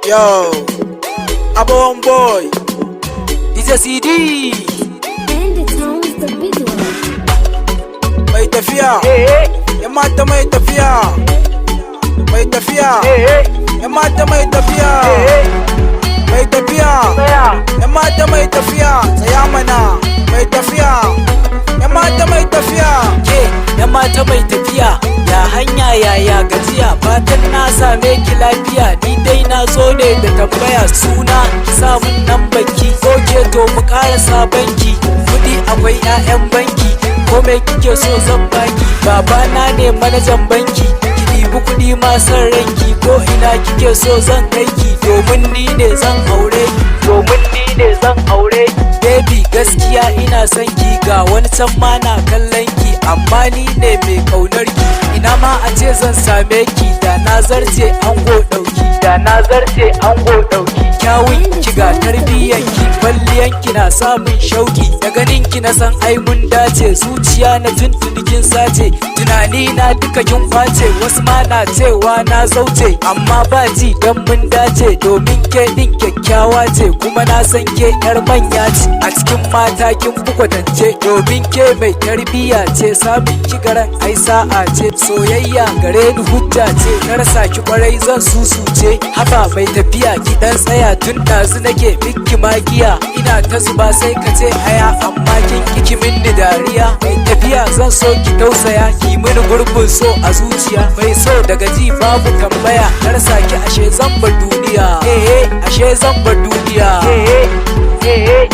Yo, Abon boy, this is CD. And it owns the video. Mai tafiya, ya mata mai tafiya. Mai tafiya, ya mata mai tafiya. Mai tafiya, ya mata mai tafiya. Tsaya mana, mai tafiya, ya mata mai tafiya. Ya mata mai tafiya, ya hanya yaya gajiya, fatan na same ki lafiya. Ni dai na zo ne da tambaya, suna ki samun nan baki. Oke to mu karasa banki, kudi akwai 'ya'yan banki, ko me kike so zan baki. Babana ne manajan banki, ki ɗibi kudi ma san ranki, ko ina kike so zan kai ki. Domin ni ne zan aure ki, baby gaskiya ina son ki. Ga wani can ma na kallon ki, amma ni ne mai kaunar ki. Ina ma a ce zan same ki, da na zarce ango ɗauki. Kyawun ki ga tarbiyyar ki, kwalliyan ki na samun shauki. Da ganin ki na san ai mun dace, zuciya na tuntuni kin sace. Tunani na duka kin kwace, wasu ma na cewa na zauce, amma ba ji dan mun dace. Domin ke din kyakkyawa ce, kuma na san ke yar manya ce. A cikin mata kin fi kwatance, domin ke mai tarbiyya ce. Samun ki garan ai sa'a ce, soyayya gare ni hujja ce. Na rasa ki kwarai zan susuce. Haba mai tafiya ki dan tsaya, tun ɗazu nake miki magiya. Ina ta zuba sai ka ce aya, amma kin ki minni dariya. Mai tafiya zan so ki tausaya, ki mini gurbin so a zuciya. Mai so daga ji babu tambaya, na rasa ki ashe zan bar duniya. Ashe zan bar duniya.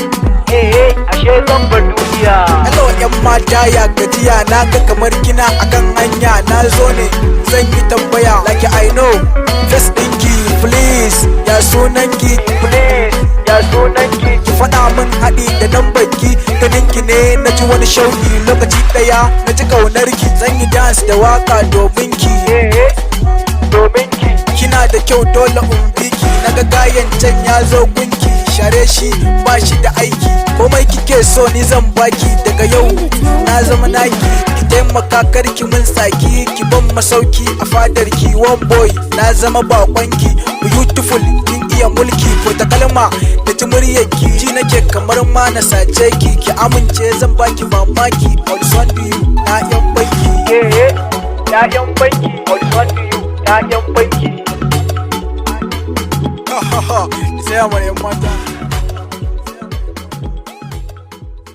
Ashe zan bar duniya. Hello yan mata ya gajiya, na ga kamar kina akan hanya. Na zo ne zan yi tambaya, like I know face ɗinki please. Ya sunanki please, ya sunanki. Ki faɗa min haɗi da lambar ki, ganinki ne na ji wani shauki. Lokaci ɗaya na ji ƙaunar ki, zan yi dance da waka domin ki. Kina da kyau dole in bi ki, naga gayan can ya zo gunki. Share shi ba shi da aiki, komai kike so ni zan baki. Daga yau na zama naki, ki taimaka karki mun saki. Ki ban masauki a fadar ki, one boy na zama bakonki. Beautiful kin iya mulki, furta kalma da ji muryarki. Ji nake kamar ma na sace ki, ki amince zan baki mamaki. All one to you, na yan banki. Ya'yan banki, all one to you, ya'yan banki. Sai amare mata.